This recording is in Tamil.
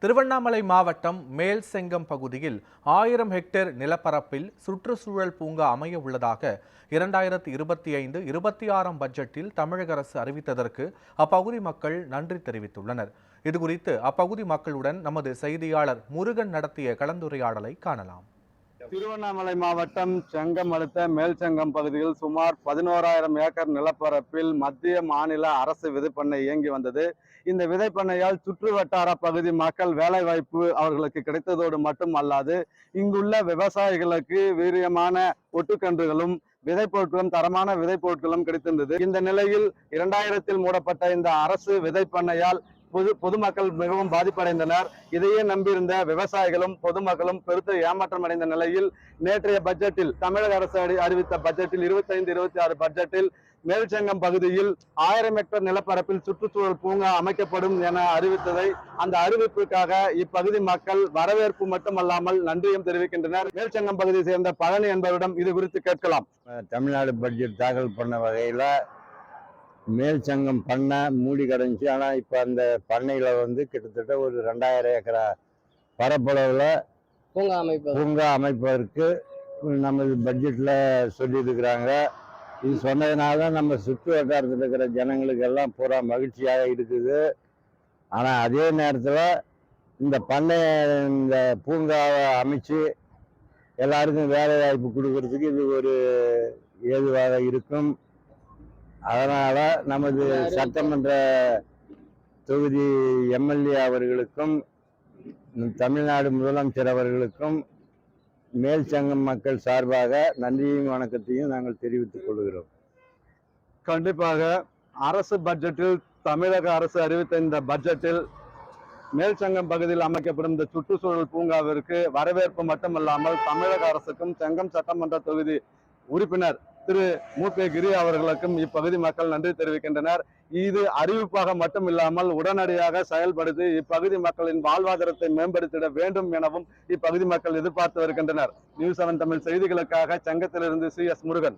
திருவண்ணாமலை மாவட்டம் மேல் செங்கம் பகுதியில் 1000 ஹெக்டேர் நிலப்பரப்பில் சுற்றுச்சூழல் பூங்கா அமைய உள்ளதாக 2025-26 பட்ஜெட்டில் தமிழக அரசு அறிவித்ததற்கு அப்பகுதி மக்கள் நன்றி தெரிவித்துள்ளனர். இதுகுறித்து அப்பகுதி மக்களுடன் நமது செய்தியாளர் முருகன் நடத்திய கலந்துரையாடலை காணலாம். திருவண்ணாமலை மாவட்டம் செங்கம் அடுத்த மேல்செங்கம் பகுதியில் சுமார் 11,000 ஏக்கர் நிலப்பரப்பில் மத்திய மாநில அரசு விதைப்பண்ணை இயங்கி வந்தது. இந்த விதைப்பண்ணையால் சுற்று வட்டார பகுதி மக்கள் வேலைவாய்ப்பு அவர்களுக்கு கிடைத்ததோடு மட்டும் அல்லாது இங்குள்ள விவசாயிகளுக்கு வீரியமான ஒட்டுக்கன்றுகளும் விதைப்பொருட்களும் தரமான விதைப்பொருட்களும் கிடைத்திருந்தது. இந்த நிலையில் 2000 மூடப்பட்ட இந்த அரசு விதைப்பண்ணையால் பொதுமக்கள் மிகவும் பாதிப்படைந்தனர். இதையே நம்பியிருந்த விவசாயிகளும் பொதுமக்களும் பெருத்த ஏமாற்றம் அடைந்த நிலையில் நேற்றைய பட்ஜெட்டில் தமிழக அரசு அறிவித்த பட்ஜெட்டில் 25-26 பட்ஜெட்டில் மேல்செங்கம் பகுதியில் 1000 ஹெக்டேர் நிலப்பரப்பில் சுற்றுச்சூழல் பூங்கா அமைக்கப்படும் என அறிவித்ததை அந்த அறிவிப்புக்காக இப்பகுதி மக்கள் வரவேற்பு மட்டுமல்லாமல் நன்றியும் தெரிவிக்கின்றனர். மேல்செங்கம் பகுதியை சேர்ந்த பழனி என்பவரிடம் இது குறித்து கேட்கலாம். தமிழ்நாடு பட்ஜெட் தாக்கல் பண்ண வகையில மேல்சங்கம் பண்ணை மூடி கிடந்துச்சு. ஆனால் இப்போ அந்த பண்ணையில் கிட்டத்தட்ட ஒரு 2000 ஏக்கரா பரப்பளவில் பூங்கா அமைப்பதற்கு நம்ம பட்ஜெட்டில் சொல்லியிருக்கிறாங்க. இது சொன்னதுனால நம்ம சுற்று வட்டாரத்தில் இருக்கிற ஜனங்களுக்கு எல்லாம் பூரா மகிழ்ச்சியாக இருக்குது. ஆனால் அதே நேரத்தில் இந்த இந்த பூங்காவை அமைச்சு எல்லாருக்கும் வேலை வாய்ப்பு கொடுக்கறதுக்கு இது ஒரு ஏதுவாக இருக்கும். அதனால நமது சட்டமன்ற தொகுதி எம்எல்ஏ அவர்களுக்கும் தமிழ்நாடு முதலமைச்சர் அவர்களுக்கும் மேல்சங்கம் மக்கள் சார்பாக நன்றியும் வணக்கத்தையும் நாங்கள் தெரிவித்துக் கொள்கிறோம். கண்டிப்பாக அரசு பட்ஜெட்டில் தமிழக அரசு அறிவித்த இந்த பட்ஜெட்டில் மேல்சங்கம் பகுதியில் அமைக்கப்படும் இந்த சுற்றுச்சூழல் பூங்காவிற்கு வரவேற்பு மட்டுமல்லாமல் தமிழக அரசுக்கும் செங்கம் சட்டமன்ற தொகுதி உறுப்பினர் திரு மூப்பே கிரி அவர்களுக்கும் இப்பகுதி மக்கள் நன்றி தெரிவிக்கின்றனர். இது அறிவிப்பாக மட்டும் இல்லாமல் உடனடியாக செயல்படுத்தி இப்பகுதி மக்களின் வாழ்வாதாரத்தை மேம்படுத்திட வேண்டும் எனவும் இப்பகுதி மக்கள் எதிர்பார்த்து வருகின்றனர். நியூஸ் 7 தமிழ் செய்திகளுக்காக செங்கத்திலிருந்து CS முருகன்.